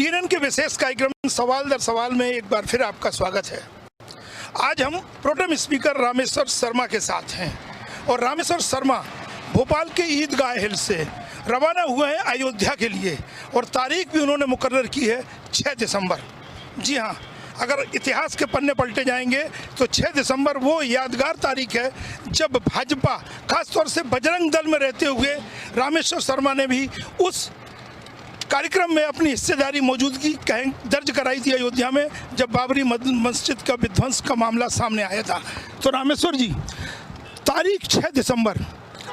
TNN के विशेष कार्यक्रम सवाल दर सवाल में एक बार फिर आपका स्वागत है। आज हम प्रोटेम स्पीकर रामेश्वर शर्मा के साथ हैं और रामेश्वर शर्मा भोपाल के ईदगाह हिल से रवाना हुए हैं अयोध्या के लिए और तारीख भी उन्होंने मुकर्रर की है 6 दिसंबर। जी हाँ, अगर इतिहास के पन्ने पलटे जाएंगे तो 6 दिसंबर वो यादगार तारीख है जब भाजपा, खासतौर से बजरंग दल में रहते हुए रामेश्वर शर्मा ने भी उस कार्यक्रम में अपनी हिस्सेदारी मौजूदगी दर्ज कराई थी अयोध्या में, जब बाबरी मस्जिद का विध्वंस का मामला सामने आया था। तो रामेश्वर जी, तारीख 6 दिसंबर,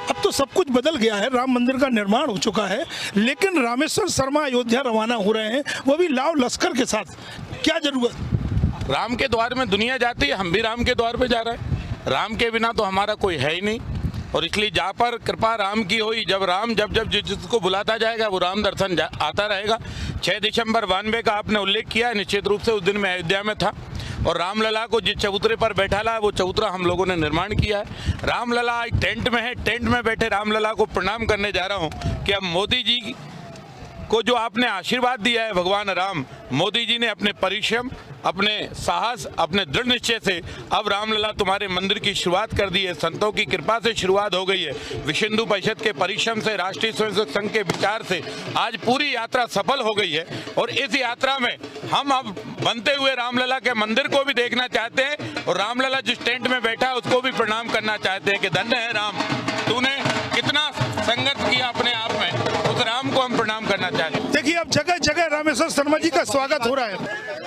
अब तो सब कुछ बदल गया है, राम मंदिर का निर्माण हो चुका है, लेकिन रामेश्वर शर्मा अयोध्या रवाना हो रहे हैं, वो भी लाव लश्कर के साथ। क्या जरूरत? राम के द्वार में दुनिया जाती है, हम भी राम के द्वार पे जा रहे हैं। राम के बिना तो हमारा कोई है ही नहीं, और इसलिए जहाँ पर कृपा राम की हुई, जब राम जब जिसको बुलाता जाएगा वो राम दर्शन आता रहेगा। 6 दिसंबर 92 का आपने उल्लेख किया है, निश्चित रूप से उस दिन मैं अयोध्या में था और रामलला को जिस चबूतरे पर बैठा ला वो चबूतरा हम लोगों ने निर्माण किया है। रामलला एक टेंट में है, टेंट में बैठे रामलला को प्रणाम करने जा रहा हूँ कि अब मोदी जी को जो आपने आशीर्वाद दिया है भगवान राम, मोदी जी ने अपने परिश्रम, अपने साहस, अपने दृढ़ निश्चय से अब रामलला तुम्हारे मंदिर की शुरुआत कर दी है। संतों की कृपा से शुरुआत हो गई है, विश्व हिंदू परिषद के परिश्रम से, राष्ट्रीय स्वयंसेवक संघ के विचार से आज पूरी यात्रा सफल हो गई है। और इस यात्रा में हम अब बनते हुए रामलला के मंदिर को भी देखना चाहते हैं और रामलला जिस टेंट में बैठा है उसको भी प्रणाम करना चाहते हैं कि धन्य है राम, तूने कितना संघर्ष किया अपने आप में, उस राम को हम प्रणाम करना चाहते हैं। देखिए, अब जगह जगह रामेश्वर शर्मा जी का स्वागत हो रहा है।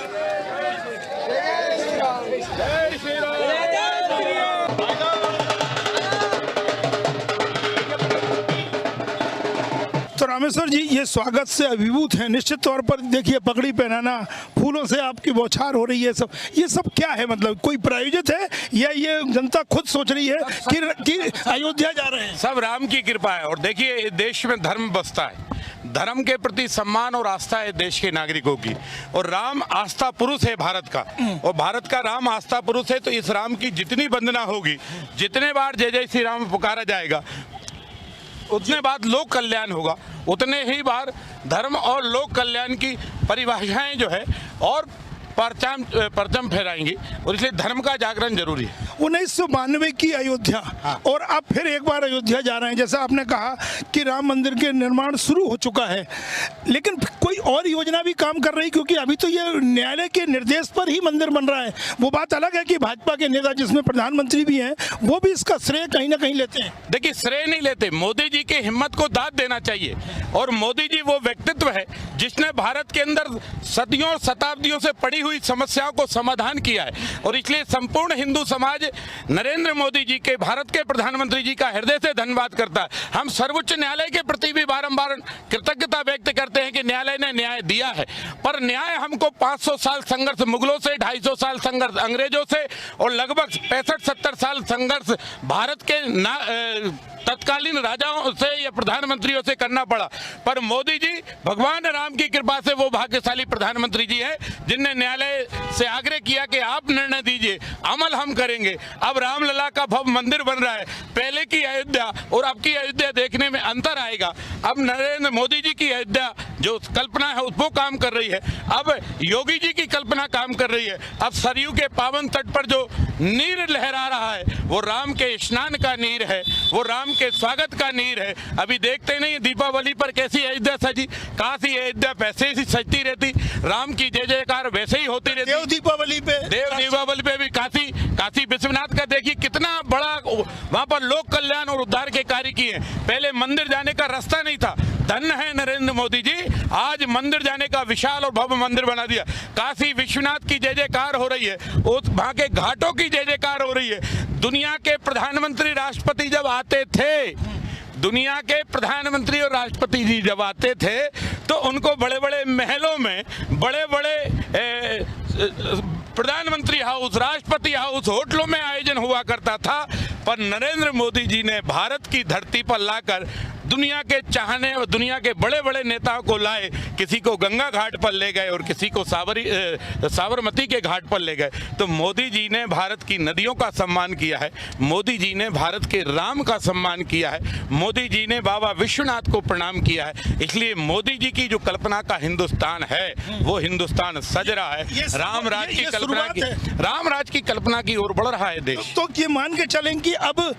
तो रामेश्वर जी, ये स्वागत से अभिभूत है निश्चित तौर पर। देखिए, पगड़ी पहनाना, फूलों से आपकी बौछार हो रही है, ये सब क्या है? मतलब कोई प्रायोजित है या ये जनता खुद सोच रही है कि अयोध्या जा रहे हैं? सब राम की कृपा है। और देखिए, देश में धर्म बसता है, धर्म के प्रति सम्मान और आस्था है देश के नागरिकों की, और राम आस्था पुरुष है भारत का, और भारत का राम आस्था पुरुष है। तो इस राम की जितनी वंदना होगी, जितने बार जय जय श्री राम पुकारा जाएगा, उतने बाद लोक कल्याण होगा, उतने ही बार धर्म और लोक कल्याण की परिभाषाएं जो है और परचम फहराएंगी, और इसलिए धर्म का जागरण जरूरी है। 1992 की अयोध्या, और अब फिर एक बार अयोध्या जा रहे हैं। जैसा आपने कहा कि राम मंदिर के निर्माण शुरू हो चुका है, लेकिन कोई और योजना भी काम कर रही, क्योंकि अभी तो ये न्यायालय के निर्देश पर ही मंदिर बन रहा है। वो बात अलग है कि भाजपा के नेता, जिसमें प्रधानमंत्री भी हैं, वो भी इसका श्रेय कहीं ना कहीं लेते हैं। देखिए, श्रेय नहीं लेते, मोदी जी की हिम्मत को दाद देना चाहिए। और मोदी जी वो व्यक्तित्व है जिसने भारत के अंदर सदियों शताब्दियों से पड़ी हुई समस्याओं को समाधान किया है, और इसलिए संपूर्ण हिंदू समाज नरेंद्र मोदी जी के, भारत के प्रधानमंत्री जी का हृदय से धन्यवाद करता है। हम सर्वोच्च न्यायालय के प्रति भी बारंबार कृतज्ञता व्यक्त करते हैं कि न्यायालय ने न्याय दिया है, पर न्याय हमको 500 साल संघर्ष मुगलों से, 250 साल संघर्ष अंग्रेजों से, और लगभग 65-70 साल संघर्ष भारत के तत्कालीन राजाओं से या प्रधानमंत्रियों से करना पड़ा। पर मोदी जी, भगवान राम की कृपा से वो भाग्यशाली प्रधानमंत्री जी हैं जिनने न्यायालय से आग्रह किया कि आप निर्णय दीजिए, अमल हम करेंगे। अब रामलला का भव्य मंदिर बन रहा है। पहले की अयोध्या और अब की अयोध्या देखने में अंतर आएगा। अब नरेंद्र मोदी जी की अयोध्या जो कल्पना है वो काम कर रही है, अब योगी जी की कल्पना काम कर रही है। अब सरयू के पावन तट पर जो नीर लहरा रहा है वो राम के स्नान का नीर है, वो राम के स्वागत का नीर है। अभी देखते नहीं दीपावली पर कैसी अयोध्या सजी, काशी अयोध्या पैसे ही सजती रहती, राम की जय जयकार वैसे ही होती रहती। देव दीपावली पे भी काशी विश्वनाथ का देखिए कितना बड़ा वहां पर लोक कल्याण और उद्धार के कार्य किए। पहले मंदिर जाने का रास्ता नहीं था, धन्य है नरेंद्र मोदी जी, आज मंदिर जाने का विशाल और भव्य मंदिर बना दिया। काशी विश्वनाथ की जय जयकार हो रही है, वहां के घाटों की जय जयकार हो रही है। दुनिया के प्रधानमंत्री राष्ट्रपति जब आते थे, दुनिया के प्रधानमंत्री और राष्ट्रपति जी जब आते थे तो उनको बड़े बड़े महलों में, बड़े बड़े प्रधानमंत्री हाउस, राष्ट्रपति हाउस, होटलों में आयोजन हुआ करता था। पर नरेंद्र मोदी जी ने भारत की धरती पर लाकर दुनिया के चाहने और दुनिया के बड़े बड़े नेताओं को लाए, किसी को गंगा घाट पर ले गए और किसी को साबरमती के घाट पर ले गए। तो मोदी जी ने भारत की नदियों का सम्मान किया है, मोदी जी ने भारत के राम का सम्मान किया है, मोदी जी ने बाबा विश्वनाथ को प्रणाम किया है। इसलिए मोदी जी की जो कल्पना का हिंदुस्तान है वो हिंदुस्तान सज रहा है, राम राज की कल्पना की ओर बढ़ रहा है देश। तो ये मान के चलें कि अब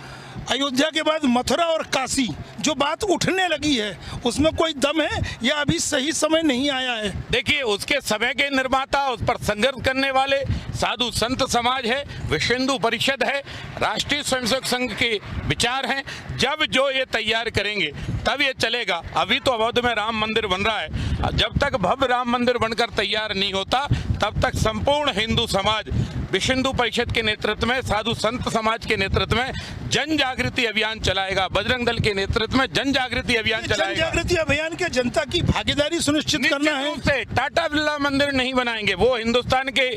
अयोध्या के बाद मथुरा और काशी जो बात उठने लगी है उसमें कोई दम है या अभी सही समय नहीं आया है? देखिए, उसके समय के निर्माता, उस पर संघर्ष करने वाले साधु संत समाज है, विश्व हिंदू परिषद है, राष्ट्रीय स्वयंसेवक संघ के विचार हैं। जब जो ये तैयार करेंगे तब ये चलेगा। अभी तो अवध में राम मंदिर बन रहा है, जब तक भव्य राम मंदिर बनकर तैयार नहीं होता तब तक संपूर्ण हिंदू समाज विश्व हिंदू परिषद के नेतृत्व में, साधु संत समाज के नेतृत्व में जन जागृति अभियान चलाएगा, बजरंग दल के नेतृत्व में जन जागृति अभियान चलाएगा। जन जागृति अभियान के जनता की भागीदारी सुनिश्चित करना है। टाटा बिरला मंदिर नहीं बनाएंगे, वो हिंदुस्तान के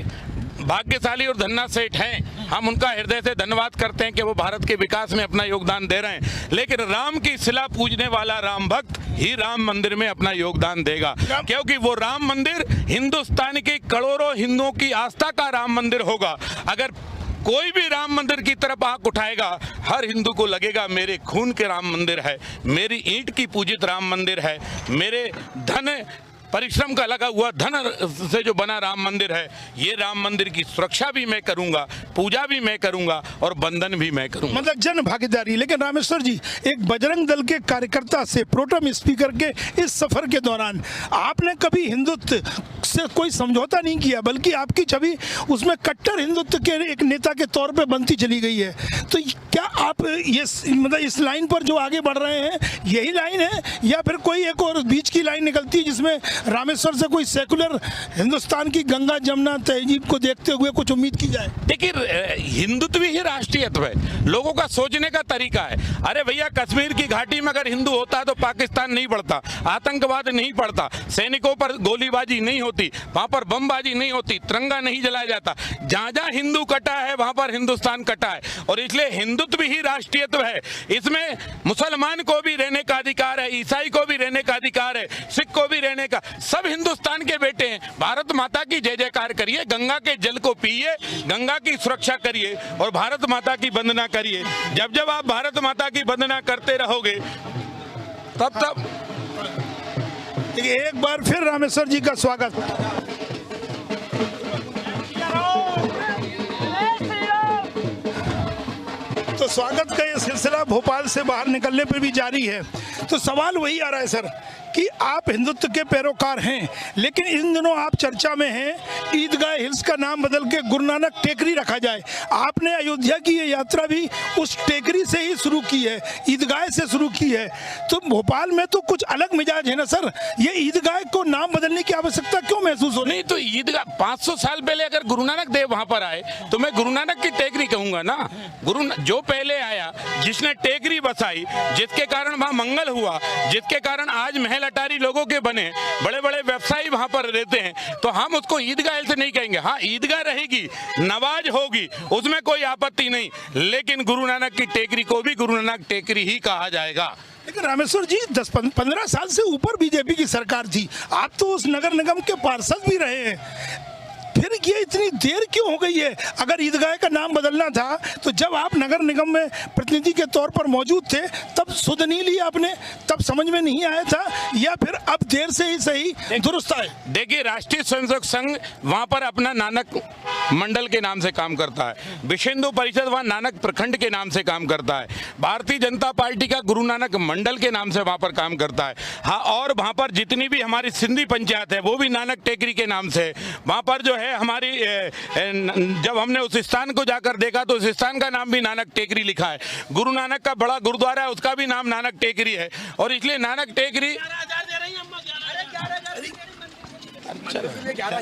भाग्यशाली और धन्ना सेठ हैं, हम उनका हृदय से धन्यवाद करते हैं कि वो भारत के विकास में अपना योगदान दे रहे हैं। लेकिन राम की शिला पूजने वाला राम भक्त ही राम मंदिर में अपना योगदान देगा, क्योंकि वो राम मंदिर हिंदुस्तान के करोड़ों हिंदुओं की आस्था का राम मंदिर होगा। अगर कोई भी राम मंदिर की तरफ आंख उठाएगा, हर हिंदू को लगेगा मेरे खून के राम मंदिर है, मेरी ईंट की पूजित राम मंदिर है, मेरे धन परिश्रम का लगा हुआ धन से जो बना राम मंदिर है, ये राम मंदिर की सुरक्षा भी मैं करूंगा, पूजा भी मैं करूंगा और बंधन भी मैं करूंगा। मतलब जन भागीदारी। लेकिन रामेश्वर जी, एक बजरंग दल के कार्यकर्ता से प्रोटेम स्पीकर के इस सफर के दौरान आपने कभी हिंदुत्व से कोई समझौता नहीं किया, बल्कि आपकी छवि उसमें कट्टर हिंदुत्व के एक नेता के तौर पे बनती चली गई है। तो क्या आप ये मतलब इस लाइन पर जो आगे बढ़ रहे हैं यही लाइन है, या फिर कोई एक और बीच की लाइन निकलती है जिसमें रामेश्वर से कोई सेकुलर हिंदुस्तान की गंगा जमुना तहजीब को देखते हुए कुछ उम्मीद की जाए? देखिए, हिंदुत्व ही राष्ट्रीयत्व है, लोगों का सोचने का तरीका है। अरे भैया, कश्मीर की घाटी में अगर हिंदू होता तो पाकिस्तान नहीं बढ़ता, आतंकवाद नहीं बढ़ता, सैनिकों पर गोलीबाजी नहीं होती, वहां पर बमबाजी नहीं होती, तिरंगा नहीं जलाया जाता। जहां जहां हिंदू कटा है वहां पर हिंदुस्तान कटा है, और इसलिए हिंदुत्व ही राष्ट्रीयत्व है। इसमें मुसलमान को भी रहने का अधिकार है, ईसाई को भी रहने का अधिकार है, सिख को भी रहने का, सब हिंदुस्तान के बेटे हैं। भारत माता की जय जयकार करिए, गंगा के जल को पिए, गंगा की सुरक्षा करिए और भारत माता की वंदना करिए। जब जब आप भारत माता की वंदना करते रहोगे तब एक बार फिर रामेश्वर जी का स्वागत। तो स्वागत का ये सिलसिला भोपाल से बाहर निकलने पर भी जारी है। तो सवाल वही आ रहा है सर कि आप हिंदुत्व के पैरोकार हैं, लेकिन इन दिनों आप चर्चा में हैं ईदगाह हिल्स का नाम बदल के गुरु नानक टेकरी रखा जाए। आपने अयोध्या की ये यात्रा भी उस टेकरी से ही शुरू की है, ईदगाह से शुरू की है। तो भोपाल में तो कुछ अलग मिजाज है ना सर, ये ईदगाह को नाम बदलने की आवश्यकता क्यों महसूस हो रही? नहीं, तो ईदगाह 500 साल पहले अगर गुरु नानक देव वहां पर आए तो मैं गुरु नानक की टेकरी कहूंगा ना। गुरु जो पहले आया, जिसने टेकरी बसाई, जिसके कारण वहां मंगल हुआ, जिसके कारण आज महल अटारी लोगों के बने, बड़े बड़े व्यवसायी वहां पर रहते हैं, तो हम उसको ईदगाह से नहीं कहेंगे। हाँ, ईदगाह रहेगी, नमाज होगी, उसमें कोई आपत्ति नहीं, लेकिन गुरु नानक की टेकरी को भी गुरु नानक टेकरी ही कहा जाएगा। लेकिन रामेश्वर जी, 10-15 साल से ऊपर बीजेपी की सरकार थी, आप तो उस नगर निगम के पार्षद भी रहे हैं, फिर ये इतनी देर क्यों हो गई है? अगर ईदगाह का नाम बदलना था तो जब आप नगर निगम में प्रतिनिधि के तौर पर मौजूद थे तब सुध नहीं ली आपने, तब समझ में नहीं आया था, या फिर अब देर से ही सही दुरुस्त है? देखिए, राष्ट्रीय स्वयंसेवक संघ वहां पर अपना नानक मंडल के नाम से काम करता है, विश्व हिंदू परिषद वहां नानक प्रखंड के नाम से काम करता है, भारतीय जनता पार्टी का गुरु नानक मंडल के नाम से वहां पर काम करता है। हाँ, और वहां पर जितनी भी हमारी सिंधी पंचायत है वो भी नानक टेकरी के नाम से, वहां पर जो है हमारी जब हमने उस स्थान को जाकर देखा तो उस स्थान का नाम भी नानक टेकरी लिखा है। गुरु नानक का बड़ा गुरुद्वारा है, उसका भी नाम नानक टेकरी है, और इसलिए नानक टेकरी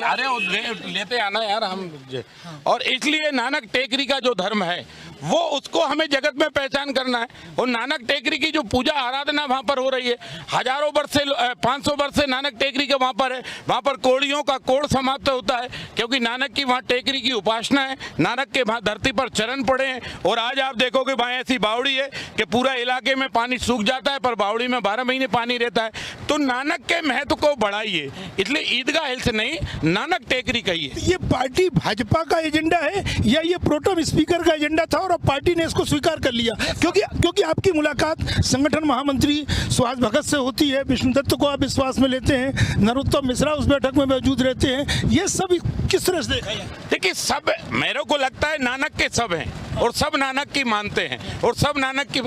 अरे लेते आना यार हम। और इसलिए नानक टेकरी का जो धर्म है वो उसको हमें जगत में पहचान करना है। और नानक टेकरी की जो पूजा आराधना वहां पर हो रही है, हजारों वर्ष से 500 वर्ष से नानक टेकरी का वहां पर है। वहां पर कोड़ियों का कोड़ समाप्त होता है, क्योंकि नानक की वहां टेकरी की उपासना है। नानक के वहां धरती पर चरण पड़े हैं। और आज आप देखोगे वहां ऐसी बावड़ी है कि पूरा इलाके में पानी सूख जाता है, पर बावड़ी में 12 महीने पानी रहता है। तो नानक के महत्व को बढ़ाइए, इसलिए ईदगाह हिल्स नहीं, नानक टेकरी कहिए। ये पार्टी भाजपा का एजेंडा है या ये प्रोटेम स्पीकर का एजेंडा था और अब पार्टी ने इसको स्वीकार कर लिया? क्योंकि आपकी मुलाकात संगठन महामंत्री सुहास भगत से होती है, विष्णुदत्त को आप विश्वास में लेते हैं, नरोत्तम मिश्रा उस बैठक में मौजूद रहते हैं, ये सब किस तरह से देखा जाए? देखिए, सब मेरे को लगता है नानक के सब हैं और सब नानक की मानते हैं और सब नानक की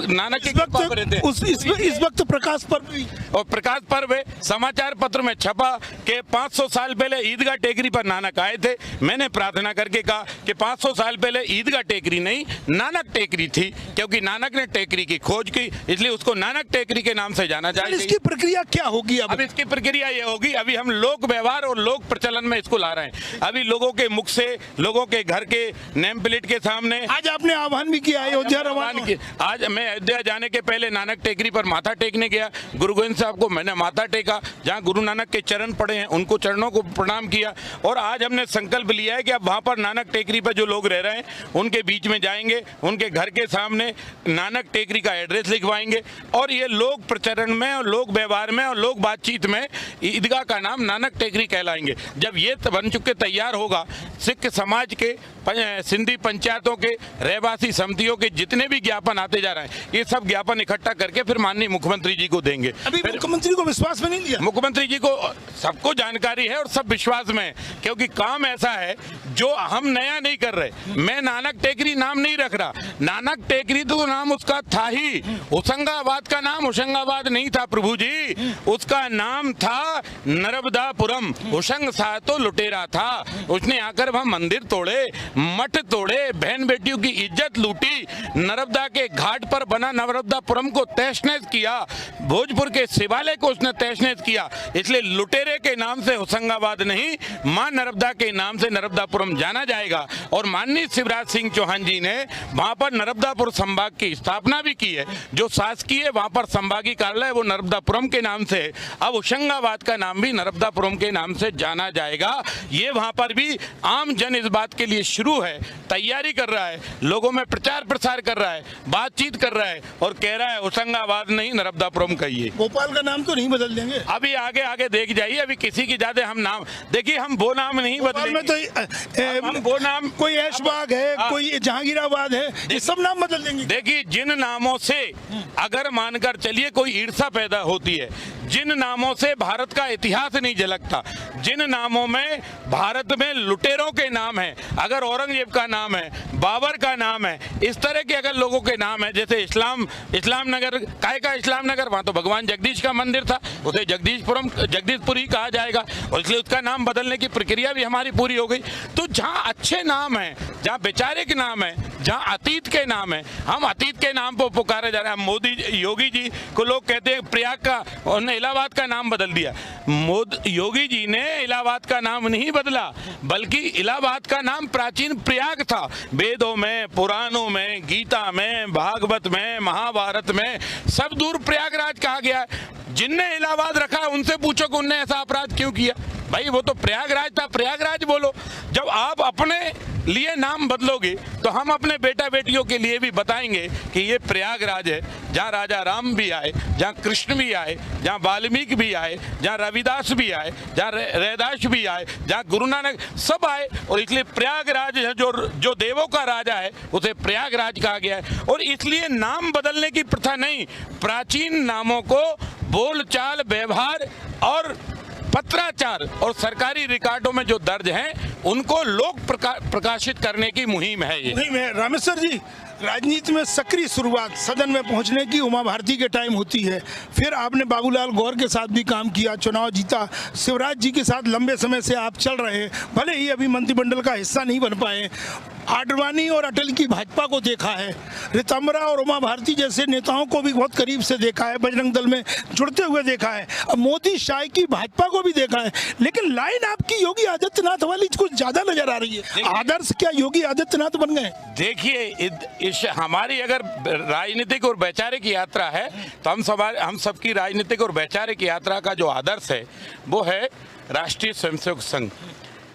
कृपा पर रहते हैं। इस वक्त प्रकाश पर्व भी और प्रकाश पर्व है, समाचार पत्र में छपा कि 500 साल पहले ईदगाह टेकरी पर नानक आए थे। मैंने प्रार्थना करके कहा कि 500 साल पहले ईदगाह टेकरी नहीं, नानक टेकरी थी, क्योंकि नानक ने टेकरी की खोज की, इसलिए उसको नानक टेकरी के नाम से जाना जाए। इसकी प्रक्रिया क्या होगी? अब इसकी प्रक्रिया ये होगी, अभी हम लोक व्यवहार और लोक प्रचलन में इसको ला रहे हैं। अभी लोगों के मुख से, लोगों के घर के नेम प्लेट के सामने आज आपने आह्वान भी किया अयोध्या रवाना। आज मैं अयोध्या जाने के पहले नानक टेकरी पर माथा टेकने गया। गुरु गोविंद साहब को मैंने माथा टेका, जहां गुरु नानक के चरण पड़े हैं उनको चरणों को प्रणाम किया। और आज हमने संकल्प लिया है कि अब वहां पर नानक टेकरी पर जो लोग रह रहे हैं उनके बीच में जाएंगे, उनके घर के सामने नानक टेकरी का एड्रेस लिखवाएंगे और ये लोक प्रचरण में और लोक व्यवहार में और लोक बातचीत में ईदगाह का नाम नानक टेकरी कहलाएंगे। जब ये बन चुके तैयार होगा, सिख समाज के, सिंधी पंचायतों के, रहवासी समितियों के जितने भी ज्ञापन आते जा रहे हैं, ये सब ज्ञापन इकट्ठा करके फिर माननीय मुख्यमंत्री जी को देंगे। अभी मुख्यमंत्री को विश्वास में नहीं लिया? मुख्यमंत्री जी को सबको जानकारी है और सब विश्वास में है, क्योंकि काम ऐसा है जो हम नया नहीं कर रहे। मैं नानक टेकरी नाम नहीं रख रहा, नानक टेकरी तो नाम उसका था ही। होशंगाबाद का नाम होशंगाबाद नहीं था प्रभु जी, उसका नाम था नर्मदापुरम। होशंग शाह तो लुटेरा था, उसने आकर वहां मंदिर तोड़े, मठ तोड़े, बहन बेटियों की इज्जत लूटी, नर्मदा के घाट पर बना नर्मदापुरम को तहस-नहस किया, भोजपुर के शिवालय को उसने तहस-नहस किया। इसलिए लुटेरे के नाम से होशंगाबाद नहीं, मां नर्मदा के नाम से नर्मदापुरम जाना जाएगा। और माननीय शिवराज सिंह चौहान जी ने वहां पर नर्मदापुर संभाग की स्थापना भी की है। जो शासकीय वहां पर संभागीय कार्यालय वो नर्मदापुरम के नाम से है। अब होशंगाबाद का नाम भी नर्मदापुरम के नाम से जाना जाएगा। ये वहां पर भी आम जन इस बात के लिए शुरू है, तैयारी कर रहा है, लोगों में प्रचार प्रसार कर रहा है, बातचीत कर रहा है और कह रहा है होशंगाबाद नहीं नर्मदापुरम कहिए। भोपाल का नाम तो नहीं बदल देंगे? अभी आगे आगे देख जाइए, अभी किसी की ज्यादा हम नाम देखिए, हम वो नाम नहीं बदलेंगे। तो हम वो नाम, कोई ऐशबाग है, कोई जहांगीराबाद है, ये सब नाम बदल देंगे। देखिए, जिन नामों से अगर मानकर चलिए कोई ईर्ष्या पैदा होती है, जिन नामों से भारत का इतिहास नहीं झलकता, जिन नामों में भारत में लुटेरों के नाम है, अगर औरंगजेब का नाम है, बाबर का नाम है, इस तरह के अगर लोगों के नाम है, जैसे इस्लाम नगर, काय का इस्लाम नगर, वहां तो भगवान जगदीश का मंदिर था, उसे जगदीशपुरी कहा जाएगा और इसलिए उसका नाम बदलने की प्रक्रिया भी हमारी पूरी हो गई। तो जहां अच्छे नाम है, जहां वैचारिक नाम है, जहां अतीत के नाम है, हम अतीत के नाम पर पुकारे जा रहे हैं। मोदी योगी जी को लोग कहते हैं प्रयाग का, उन्होंने इलाहाबाद का नाम बदल दिया। योगी जी ने इलाहाबाद का नाम नहीं बदला, बल्कि इलाहाबाद का नाम प्राचीन प्रयाग था। वेदों में, पुराणों में, गीता में, भागवत में, महाभारत में सब दूर प्रयागराज कहा गया है। जिनने इलाहाबाद रखा उनसे पूछो कि उनने ऐसा अपराध क्यों किया। भाई वो तो प्रयागराज था, प्रयागराज बोलो। जब आप अपने लिए नाम बदलोगे तो हम अपने बेटा बेटियों के लिए भी बताएंगे कि ये प्रयागराज है, जहाँ राजा राम भी आए, जहाँ कृष्ण भी आए, जहाँ वाल्मीकि भी आए, जहाँ रविदास भी आए, जहाँ रैदास भी आए, जहाँ गुरु नानक सब आए। और इसलिए प्रयागराज जो देवों का राजा है उसे प्रयागराज कहा गया है। और इसलिए नाम बदलने की प्रथा नहीं, प्राचीन नामों को बोलचाल, व्यवहार और पत्राचार और सरकारी रिकॉर्डों में जो दर्ज हैं उनको लोक प्रकाशित करने की मुहिम है ये। मुहिम है। रामेश्वर जी, राजनीति में सक्रिय शुरुआत सदन में पहुंचने की उमा भारती के टाइम होती है, फिर आपने बाबूलाल गौर के साथ भी काम किया, चुनाव जीता, शिवराज जी के साथ लंबे समय से आप चल रहे हैं, भले ही अभी मंत्रिमंडल का हिस्सा नहीं बन पाए। आडवाणी और अटल की भाजपा को देखा है, रितंबरा और उमा भारती जैसे नेताओं को भी बहुत करीब से देखा है, बजरंग दल में जुड़ते हुए देखा है, अब मोदी शाह की भाजपा को भी देखा है, लेकिन लाइन आपकी योगी आदित्यनाथ वाली कुछ ज्यादा नजर आ रही है। आदर्श क्या योगी आदित्यनाथ बन गए? देखिए, इस हमारी अगर राजनीतिक और वैचारिक यात्रा है तो हम सबकी राजनीतिक और वैचारिक यात्रा का जो आदर्श है वो है राष्ट्रीय स्वयंसेवक संघ।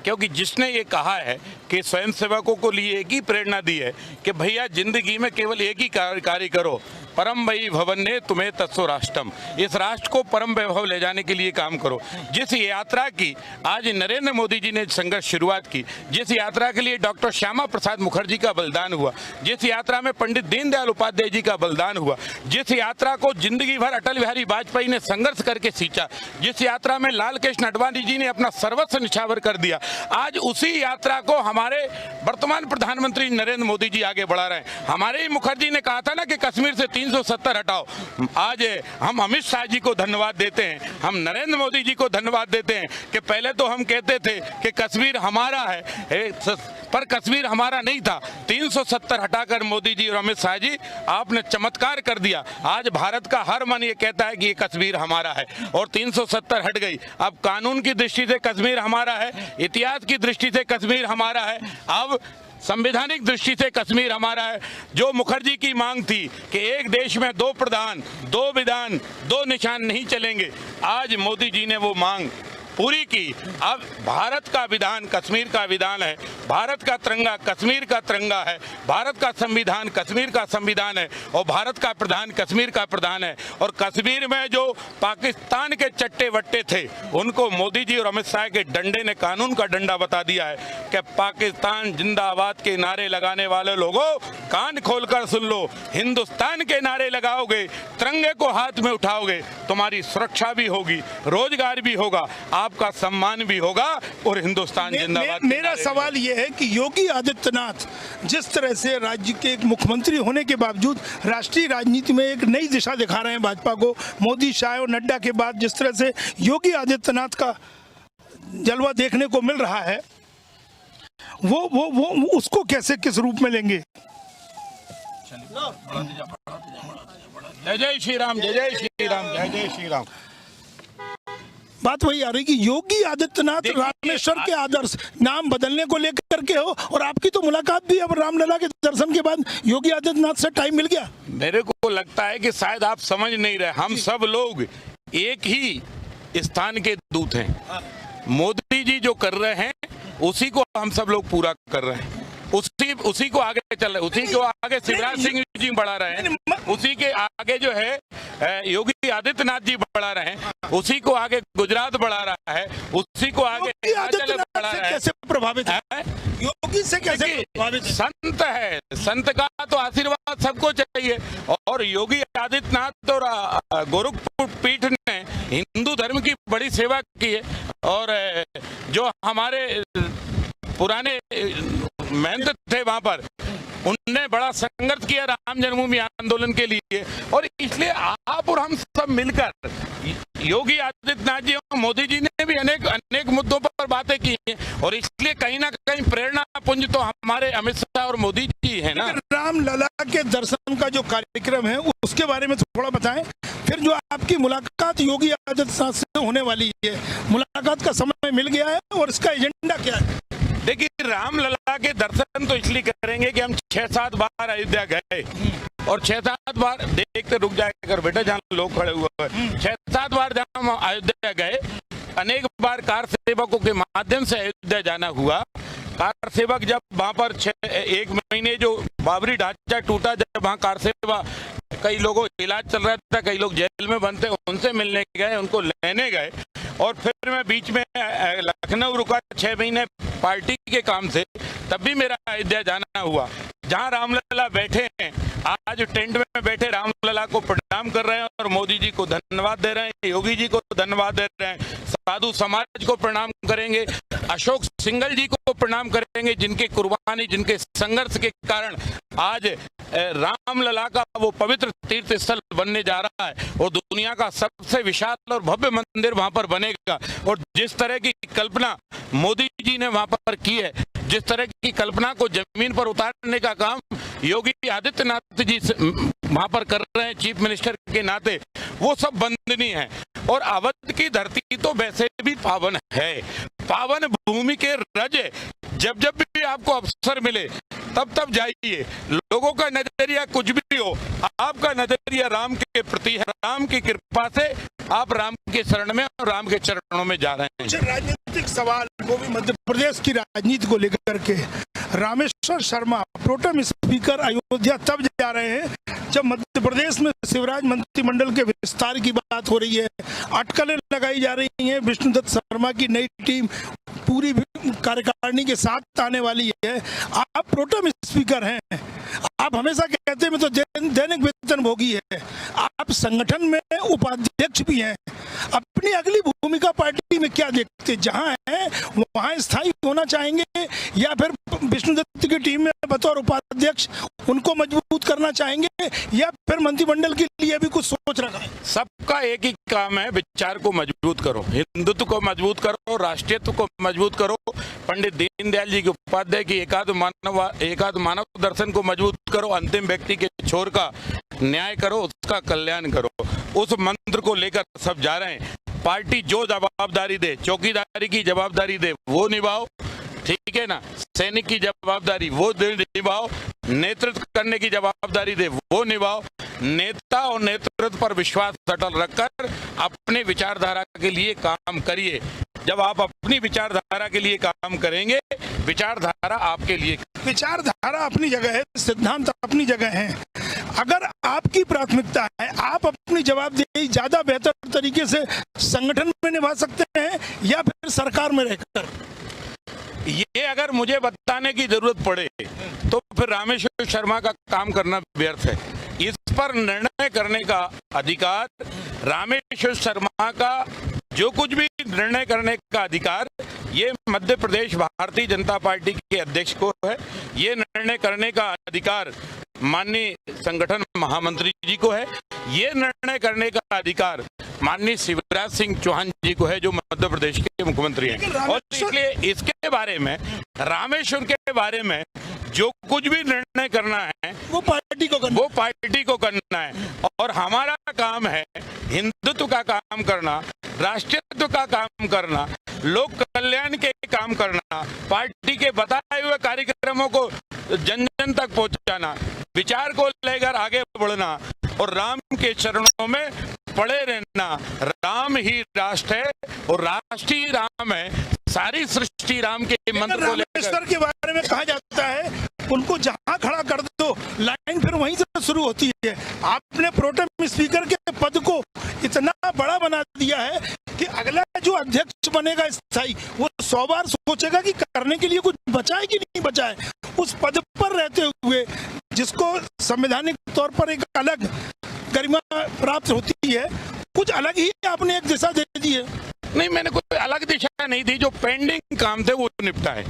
क्योंकि जिसने ये कहा है कि स्वयंसेवकों को लिए एक ही प्रेरणा दी है कि भैया जिंदगी में केवल एक ही कार्य करो, परम वही भवन ने तुम्हें तत्सो राष्ट्रम, इस राष्ट्र को परम वैभव ले जाने के लिए काम करो। जिस यात्रा की आज नरेंद्र मोदी जी ने संघर्ष शुरुआत की, जिस यात्रा के लिए डॉक्टर श्यामा प्रसाद मुखर्जी का बलिदान हुआ, जिस यात्रा में पंडित दीनदयाल उपाध्याय जी का बलिदान हुआ, जिस यात्रा को जिंदगी भर अटल बिहारी वाजपेयी ने संघर्ष करके सींचा, जिस यात्रा में लाल कृष्ण आडवाणी जी ने अपना सर्वस्व निछावर कर दिया, आज उसी यात्रा को हमारे वर्तमान प्रधानमंत्री नरेंद्र मोदी जी आगे बढ़ा रहे हैं। हमारे ही मुखर्जी ने कहा था ना कि कश्मीर से 370 हटाओ। आज हम अमित शाह जी को धन्यवाद देते हैं, हम नरेंद्र मोदी जी को धन्यवाद देते हैं कि पहले तो हम कहते थे कि कश्मीर हमारा है, पर कश्मीर हमारा नहीं था। 370 हटाकर मोदी जी और अमित शाह जी आपने चमत्कार कर दिया। आज भारत का हर मन ये कहता है कि ये कश्मीर हमारा है और 370 हट गई। अब कानून की दृष्टि से कश्मीर हमारा है, इतिहास की दृष्टि से कश्मीर हमारा है, अब संवैधानिक दृष्टि से कश्मीर हमारा है। जो मुखर्जी की मांग थी कि एक देश में 2 प्रधान, 2 विधान, 2 निशान नहीं चलेंगे, आज मोदी जी ने वो मांग पूरी की। अब भारत का विधान कश्मीर का विधान है, भारत का तिरंगा कश्मीर का तिरंगा है, भारत का संविधान कश्मीर का संविधान है और भारत का प्रधान कश्मीर का प्रधान है। और कश्मीर में जो पाकिस्तान के चट्टे वट्टे थे उनको मोदी जी और अमित शाह के डंडे ने कानून का डंडा बता दिया है कि पाकिस्तान जिंदाबाद के नारे लगाने वाले लोगों कान खोलकर सुन लो, हिंदुस्तान के नारे लगाओगे, तिरंगे को हाथ में उठाओगे, तुम्हारी सुरक्षा भी होगी, रोजगार भी होगा, आपका सम्मान भी होगा और हिंदुस्तान जिंदाबाद। मेरा सवाल यह है कि योगी आदित्यनाथ जिस तरह से राज्य के एक मुख्यमंत्री होने के बावजूद राष्ट्रीय राजनीति में एक नई दिशा दिखा रहे हैं भाजपा को, मोदी, शाह और नड्डा के बाद जिस तरह से योगी आदित्यनाथ का जलवा देखने को मिल रहा है, वो उसको कैसे किस रूप में लेंगे? जय जय श्री राम, जय जय श्री राम, जय जय श्री राम। बात वही आ रही कि योगी आदित्यनाथ रामेश्वर के आदर्श नाम बदलने को लेकर के हो, और आपकी तो मुलाकात भी अब रामलला के दर्शन के बाद योगी आदित्यनाथ से टाइम मिल गया। मेरे को लगता है कि शायद आप समझ नहीं रहे, हम सब लोग एक ही स्थान के दूत हैं। मोदी जी जो कर रहे हैं उसी को हम सब लोग पूरा कर रहे हैं, उसी को आगे चल रहे, उसी को आगे शिवराज सिंह जी बढ़ा रहे हैं, उसी के आगे जो है योगी आदित्यनाथ जी बढ़ा रहे हैं, उसी को आगे गुजरात बढ़ा रहा है, उसी को आगे हिमाचल बढ़ा रहा है। कैसे प्रभावित है योगी से? कैसे प्रभावित? संत है, संत का तो आशीर्वाद सबको चाहिए। और योगी आदित्यनाथ और गोरखपुर पीठ ने हिंदू धर्म की बड़ी सेवा की है। और जो हमारे पुराने महंत थे वहां पर, उनने बड़ा संघर्ष किया राम जन्मभूमि आंदोलन के लिए। और इसलिए आप और हम सब मिलकर, योगी आदित्यनाथ जी और मोदी जी ने भी अनेक मुद्दों पर बातें की हैं, और इसलिए कहीं ना कहीं प्रेरणा पुंज तो हमारे अमित शाह और मोदी जी है ना। रामलला के दर्शन का जो कार्यक्रम है उसके बारे में थोड़ा बताएं। फिर जो आपकी मुलाकात योगी आदित्यनाथ से होने वाली है, मुलाकात का समय मिल गया है और इसका एजेंडा क्या है? देखिए, रामलला के दर्शन तो इसलिए करेंगे कि हम 6-7 बार अयोध्या गए, और 6-7 बार देखते रुक जाकर बेटा जहाँ लोग खड़े हुए हैं, 6-7 बार जहाँ हम अयोध्या गए, अनेक बार कार सेवकों के माध्यम से अयोध्या जाना हुआ। कार सेवक जब वहाँ पर 1 महीने जो बाबरी ढांचा टूटा, जब वहाँ कार सेवा, कई लोगों इलाज चल रहा था, कई लोग जेल में बंद थे, उनसे मिलने गए, उनको लेने गए। और फिर मैं बीच में लखनऊ रुका 6 महीने पार्टी के काम से, तब भी मेरा अयोध्या जाना हुआ। जहां रामलला बैठे हैं, आज टेंट में बैठे रामलला को प्रणाम कर रहे हैं और मोदी जी को धन्यवाद दे रहे हैं, योगी जी को धन्यवाद दे रहे हैं, साधु समाज को प्रणाम करेंगे, अशोक सिंघल जी को प्रणाम करेंगे, जिनके कुर्बानी, जिनके संघर्ष के कारण आज रामलला का वो पवित्र तीर्थ स्थल बनने जा रहा है और दुनिया का सबसे विशाल और भव्य मंदिर वहां पर बनेगा। और जिस तरह की कल्पना मोदी जी ने वहां पर की है, जिस तरह की कल्पना को जमीन पर उतारने का काम योगी आदित्यनाथ जी वहां पर कर रहे हैं चीफ मिनिस्टर के नाते, वो सब वंदनीय है। और अवध की धरती तो वैसे भी पावन है, पावन भूमि के रज जब जब भी आपको अवसर मिले तब तब जाइए। लोगों का नजरिया कुछ भी हो, आपका नजरिया राम के प्रति है। राम की कृपा से आप राम के शरण में और राम के चरणों में जा रहे हैं। कुछ राजनीतिक सवाल, वो भी मध्य प्रदेश की राजनीति को लेकर के। रामेश्वर शर्मा प्रोटेम स्पीकर अयोध्या तब जा रहे हैं जब मध्य प्रदेश में शिवराज मंत्रिमंडल के विस्तार की बात हो रही है, अटकलें लगाई जा रही हैं, विष्णुदत्त शर्मा की नई टीम पूरी कार्यकारिणी के साथ आने वाली है। आप प्रोटेम स्पीकर हैं, आप हमेशा कहते हैं मैं तो दैनिक वेतनभोगी है, आप संगठन में उपाध्यक्ष भी हैं। अपनी अगली भूमिका पार्टी में क्या देखते, जहां है वहां स्थायी होना चाहेंगे या फिर विष्णुदत्त की टीम में बतौर उपाध्यक्ष उनको मजबूत करना चाहेंगे, या फिर मंत्रिमंडल के लिए भी कुछ सोच रखा है? सबका एक ही काम है, विचार को मजबूत करो, हिंदुत्व को मजबूत करो, राष्ट्रीयत्व को मजबूत करो, पंडित दीनदयाल जी के उपाध्याय की एकाध मानव दर्शन को मजबूत करो, अंतिम व्यक्ति के छोर का न्याय करो, उसका कल्याण करो। उस मंत्र को लेकर सब जा रहे हैं। पार्टी जो जवाबदारी दे, चौकीदारी की जवाबदारी दे वो निभाओ, ठीक है ना, सैनिक की जवाबदारी वो निभाओ, नेतृत्व करने की जवाबदारी दे वो निभाओ। नेता और नेतृत्व पर विश्वास अटल रखकर अपने विचारधारा के लिए काम करिए। जब आप अपनी विचारधारा के लिए काम करेंगे, विचारधारा आपके लिए। विचारधारा अपनी जगह है, सिद्धांत अपनी जगह है। अगर आपकी प्राथमिकता है, आप अपनी जवाबदेही ज्यादा बेहतर तरीके से संगठन में निभा सकते हैं या फिर सरकार में रहकर। ये अगर मुझे बताने की जरूरत पड़े तो फिर रामेश्वर शर्मा का काम करना व्यर्थ है। इस पर निर्णय करने का अधिकार रामेश्वर शर्मा का, जो कुछ भी निर्णय करने का अधिकार ये मध्य प्रदेश भारतीय जनता पार्टी के अध्यक्ष को है। ये निर्णय करने का अधिकार माननीय संगठन महामंत्री जी को है। ये निर्णय करने का अधिकार माननीय शिवराज सिंह चौहान जी को है, जो मध्य प्रदेश के मुख्यमंत्री हैं। और इसलिए इसके बारे में, रामेश्वर के बारे में जो कुछ भी निर्णय करना है वो पार्टी को करना है। और हमारा काम है हिंदुत्व का काम करना, राष्ट्रीयत्व का काम करना, लोक कल्याण के काम करना, पार्टी के बताए हुए कार्यक्रमों को जन जन तक पहुंचाना, विचार को लेकर आगे बढ़ना और राम के चरणों में पड़े रहना। राम ही राष्ट्र है और राष्ट्र ही राम है। सारी सृष्टि राम के मंत्र को लेकर। रामेश्वर के बारे में कहा जाता है उनको जहां खड़ा कर दो, लाइन फिर वहीं से शुरू होती है। आपने प्रोटेम स्पीकर के पद को इतना बड़ा बना दिया है कि अगला जो अध्यक्ष बनेगा स्थायी, वो 100 बार सोचेगा कि करने के लिए कुछ बचा है कि नहीं बचा है। उस पद पर रहते हुए जिसको संवैधानिक तौर पर एक अलग गरिमा प्राप्त होती है, कुछ अलग ही आपने एक दिशा दे दी है। नहीं, मैंने कोई अलग दिशा नहीं दी, जो पेंडिंग काम थे वो निपटा है।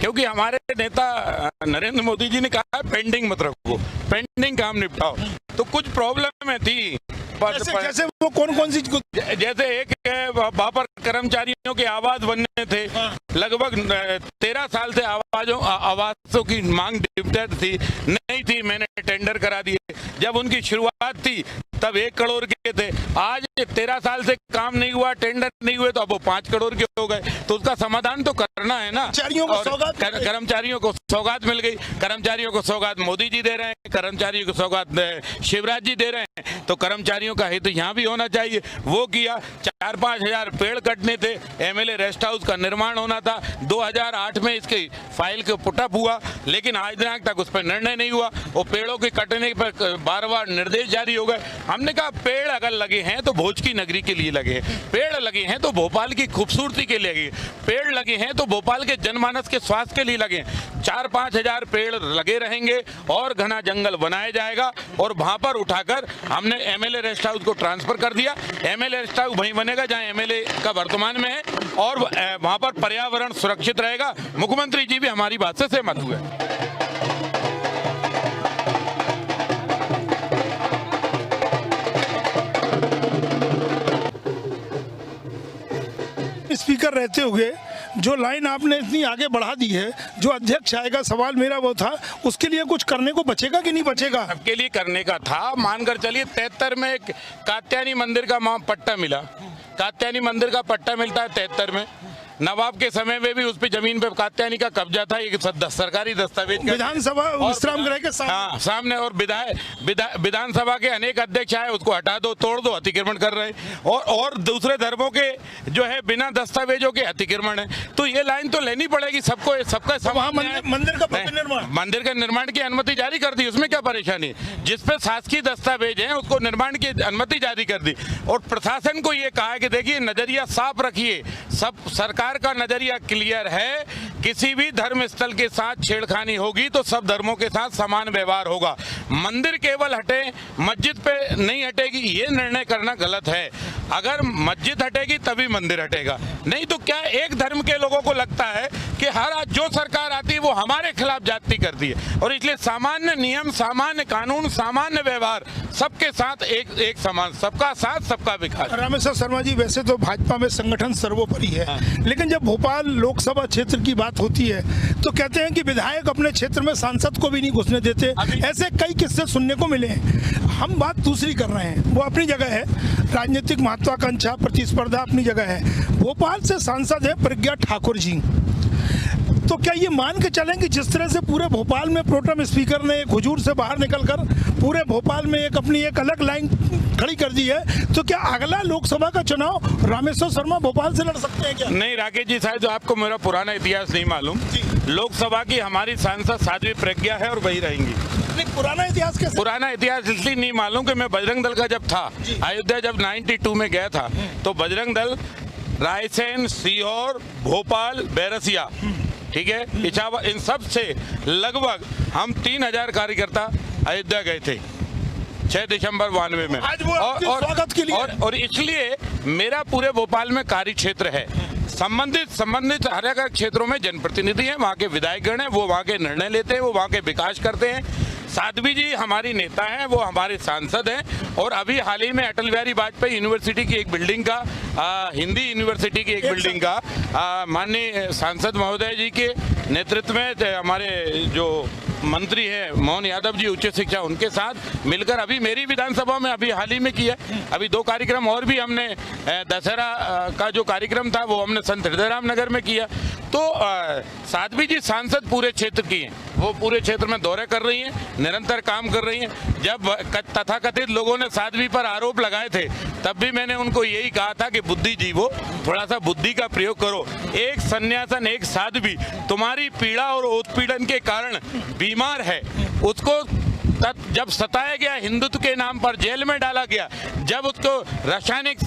क्योंकि हमारे नेता नरेंद्र मोदी जी ने कहा है पेंडिंग मत रखो, पेंडिंग काम निपटाओ। तो कुछ प्रॉब्लम थी। जैसे वो कौन सी? जैसे एक वहाँ पर कर्मचारियों के आवास बनने थे, लगभग 13 साल से आवासों की मांग डिप्टेड थी, नहीं थी, मैंने टेंडर करा दिए। जब उनकी शुरुआत थी तब 1 करोड़ के थे, आज 13 साल से काम नहीं हुआ, टेंडर नहीं हुए, तो अब वो 5 करोड़ के हो गए। तो उसका समाधान तो करना है ना। कर्मचारियों को सौगात मिल गई, कर्मचारियों को सौगात मोदी जी दे रहे हैं, कर्मचारियों को सौगात शिवराज जी दे रहे हैं, तो कर्मचारियों का हित यहाँ भी होना चाहिए। वो किया। 4-5 हजार पेड़ कटने थे, एमएलए रेस्ट हाउस का निर्माण होना था, 2008 में इसकी फाइल के पुटअप हुआ, लेकिन आज दिनांक तक उस पर निर्णय नहीं हुआ। वो पेड़ों के कटने पर बार-बार निर्देश जारी हो गए। हमने कहा पेड़ अगर लगे हैं तो भोज की नगरी के लिए लगे हैं, पेड़ लगे हैं तो भोपाल की खूबसूरती के लिए लगे, पेड़ लगे हैं तो भोपाल के जनमानस के स्वास्थ्य के लिए लगे। 4-5 हजार पेड़ लगे रहेंगे और घना जंगल बनाया जाएगा। और वहां पर उठाकर हमने एमएलए रेस्ट हाउस को ट्रांसफर कर दिया। एमएलए रेस्ट हाउस वहीं बनेगा जहां एमएलए का वर्तमान में है, और वहां पर पर्यावरण सुरक्षित रहेगा। मुख्यमंत्री जी भी हमारी बात से सहमत हुए। स्पीकर रहते हुए जो लाइन आपने इतनी आगे बढ़ा दी है, जो अध्यक्ष आएगा, सवाल मेरा वो था, उसके लिए कुछ करने को बचेगा कि नहीं बचेगा? सबके लिए करने का था। मानकर चलिए 73 में कात्यायनी मंदिर का पट्टा मिला, कात्यायनी मंदिर का पट्टा मिलता है 73 में। नवाब के समय में भी उस पे जमीन पे कात्यायनी का कब्जा था, ये सरकारी दस्तावेज विधानसभा विश्राम गृह के सामने। हाँ, सामने। और विधानसभा के अनेक अध्यक्ष आए, उसको हटा दो, तोड़ दो, अतिक्रमण कर रहे हैं। और दूसरे धर्मों के जो है बिना दस्तावेजों के अतिक्रमण है। तो ये लाइन तो लेनी पड़ेगी सबको, सबका मंदिर का निर्माण, मंदिर के निर्माण की अनुमति जारी कर दी, उसमें क्या परेशानी? जिसपे शासकीय दस्तावेज है उसको निर्माण की अनुमति जारी कर दी। और प्रशासन को ये कहा कि देखिए नजरिया साफ रखिए, सब सरकार का नजरिया क्लियर है, किसी भी धर्म स्थल के साथ छेड़खानी होगी तो सब धर्मों के साथ समान व्यवहार होगा। मंदिर केवल हटे, मस्जिद पे नहीं हटेगी, ये निर्णय करना गलत है। अगर मस्जिद हटेगी तभी मंदिर हटेगा, नहीं तो क्या एक धर्म के लोगों को लगता है कि हर जो सरकार आती है वो हमारे खिलाफ जाति करती है। और इसलिए सामान्य नियम, सामान्य कानून, सामान्य व्यवहार, सबके साथ एक समान, सबका साथ सबका विकास। रामेश्वर शर्मा जी, वैसे तो भाजपा में संगठन सर्वोपरि है, लेकिन जब भोपाल लोकसभा क्षेत्र की बात होती है तो कहते हैं कि विधायक अपने क्षेत्र में सांसद को भी नहीं घुसने देते। ऐसे कई किस्से सुनने को मिले हैं। हम बात दूसरी कर रहे हैं, वो अपनी जगह है, राजनीतिक महत्वाकांक्षा, प्रतिस्पर्धा अपनी जगह है। भोपाल से सांसद है प्रज्ञा ठाकुर जी, तो क्या ये मान के चलें कि जिस तरह से पूरे भोपाल में प्रोटेम स्पीकर ने एक हुजूर से बाहर निकलकर पूरे भोपाल में अपनी एक अलग लाइन खड़ी कर दी है, तो क्या अगला लोकसभा का चुनाव रामेश्वर शर्मा भोपाल से लड़ सकते हैं क्या? नहीं राकेश जी, शायद आपको मेरा पुराना इतिहास नहीं मालूम। लोकसभा की हमारी सांसद साध्वी प्रज्ञा है और वही रहेंगी। पुराना इतिहास कैसे? पुराना इतिहास इसलिए नहीं मालूम कि मैं बजरंग दल का जब था अयोध्या, जब 92 में गया था, तो बजरंग दल रायसेन, सीहोर, भोपाल, बैरसिया, ठीक है, इछावर, इन सब से लगभग हम 3000 कार्यकर्ता अयोध्या गए थे 6 दिसंबर 92 में। आज वो स्वागत के लिए और इसलिए मेरा पूरे भोपाल में कार्य क्षेत्र है। संबंधित हर एक क्षेत्रों में जनप्रतिनिधि हैं, वहाँ के विधायकगण हैं, वो वहाँ के निर्णय लेते हैं, वो वहाँ के विकास करते हैं। साध्वी जी हमारी नेता हैं, वो हमारे सांसद हैं। और अभी हाल ही में अटल बिहारी वाजपेयी यूनिवर्सिटी की एक बिल्डिंग का, हिंदी यूनिवर्सिटी की एक बिल्डिंग का माननीय सांसद महोदय जी के नेतृत्व में हमारे जो मंत्री हैं मोहन यादव जी उच्च शिक्षा, उनके साथ मिलकर अभी मेरी विधानसभा में अभी हाल ही में किया। अभी 2 कार्यक्रम और भी हमने, दशहरा का जो कार्यक्रम था वो हमने संत हृदयराम नगर में किया। तो साध्वी जी सांसद पूरे क्षेत्र की हैं, वो पूरे क्षेत्र में दौरे कर रही हैं, निरंतर काम कर रही हैं। जब तथाकथित लोगों ने साध्वी पर आरोप लगाए थे तब भी मैंने उनको यही कहा था कि बुद्धिजीवो, थोड़ा सा बुद्धि का प्रयोग करो। एक सन्यासन, एक साध्वी तुम्हारी पीड़ा और उत्पीड़न के कारण बीमार है, उसको जब सताया गया, हिंदुत्व के नाम पर जेल में डाला गया, जब उसको रासायनिक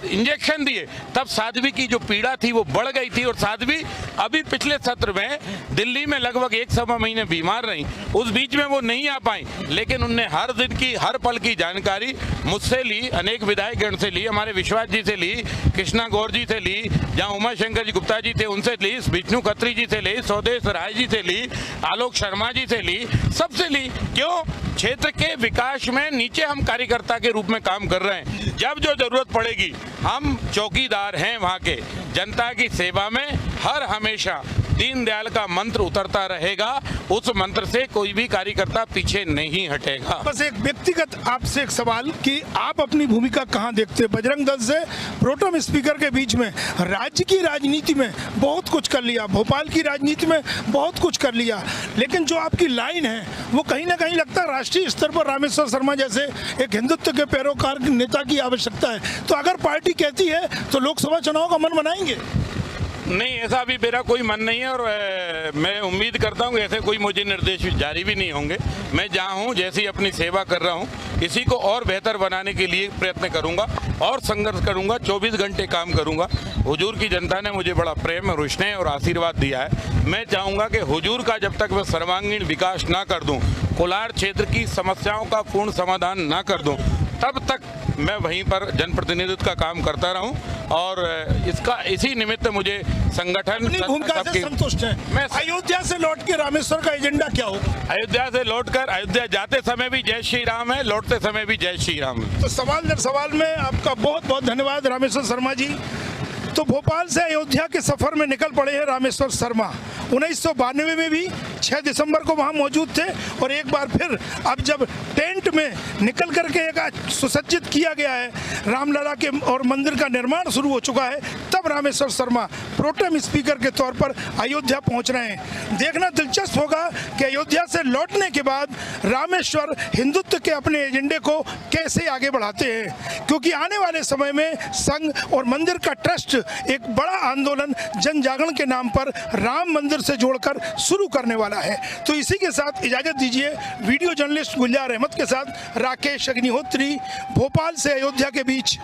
इंजेक्शन दिए, तब साध्वी की जो पीड़ा थी वो बढ़ गई थी। और साध्वी अभी पिछले सत्र में दिल्ली में लगभग 1-1.25 महीने बीमार रही, उस बीच में वो नहीं आ पाई, लेकिन उनने हर दिन की, हर पल की जानकारी मुझसे ली, अनेक विधायकगण से ली, हमारे विश्वास जी से ली, कृष्णा गौर जी से ली, जहाँ उमाशंकर जी गुप्ता जी थे उनसे ली, विष्णु खत्री जी से ली, स्वदेश राय जी से ली, आलोक शर्मा जी से ली, सबसे ली। क्यों? क्षेत्र के विकास में नीचे हम कार्यकर्ता के रूप में काम कर रहे हैं। जब जो जरूरत पड़ेगी, हम चौकीदार हैं वहाँ के, जनता की सेवा में हर हमेशा दीनदयाल का मंत्र उतरता रहेगा, उस मंत्र से कोई भी कार्यकर्ता पीछे नहीं हटेगा। बस एक व्यक्तिगत आपसे एक सवाल कि आप अपनी भूमिका कहाँ देखते हैं? बजरंग दल से प्रोटेम स्पीकर के बीच में राज्य की राजनीति में बहुत कुछ कर लिया, भोपाल की राजनीति में बहुत कुछ कर लिया, लेकिन जो आपकी लाइन है वो कहीं ना कहीं लगता है राष्ट्रीय स्तर पर रामेश्वर शर्मा जैसे एक हिंदुत्व के पैरोकार नेता की आवश्यकता है। तो अगर पार्टी कहती है तो लोकसभा चुनाव का मन बनाएंगे? नहीं, ऐसा अभी मेरा कोई मन नहीं है, और मैं उम्मीद करता हूँ ऐसे कोई मुझे निर्देश जारी भी नहीं होंगे। मैं जहाँ हूँ, जैसी अपनी सेवा कर रहा हूँ, इसी को और बेहतर बनाने के लिए प्रयत्न करूँगा और संघर्ष करूँगा, 24 घंटे काम करूँगा। हुजूर की जनता ने मुझे बड़ा प्रेम और स्नेह और आशीर्वाद दिया है। मैं चाहूँगा कि हुजूर का जब तक मैं सर्वांगीण विकास ना कर दूँ, कोलार क्षेत्र की समस्याओं का पूर्ण समाधान ना कर दूँ, तब तक मैं वहीं पर जनप्रतिनिधित्व का काम करता रहूं। और इसी निमित्त मुझे संगठन भूमिका से संतुष्ट है। मैं अयोध्या से लौट के रामेश्वर का एजेंडा क्या होगा? अयोध्या से लौटकर, अयोध्या जाते समय भी जय श्री राम है, लौटते समय भी जय श्री राम है। तो सवाल दर सवाल में आपका बहुत बहुत धन्यवाद रामेश्वर शर्मा जी। तो भोपाल से अयोध्या के सफर में निकल पड़े हैं रामेश्वर शर्मा। 1992 में भी 6 दिसंबर को वहां मौजूद थे, और एक बार फिर अब जब टेंट में निकल करके एक सुसज्जित किया गया है, रामलला के और मंदिर का निर्माण शुरू हो चुका है, तब अब रामेश्वर शर्मा प्रोटेम स्पीकर के तौर पर अयोध्या पहुंच रहे हैं। देखना दिलचस्प होगा कि अयोध्या से लौटने के बाद रामेश्वर हिंदुत्व के अपने एजेंडे को कैसे आगे बढ़ाते हैं, क्योंकि आने वाले समय में संघ और मंदिर का ट्रस्ट एक बड़ा आंदोलन जन जागरण के नाम पर राम मंदिर से जोड़कर शुरू करने वाला है। तो इसी के साथ इजाजत दीजिए, वीडियो जर्नलिस्ट गुलजार अहमद के साथ राकेश अग्निहोत्री, भोपाल से अयोध्या के बीच।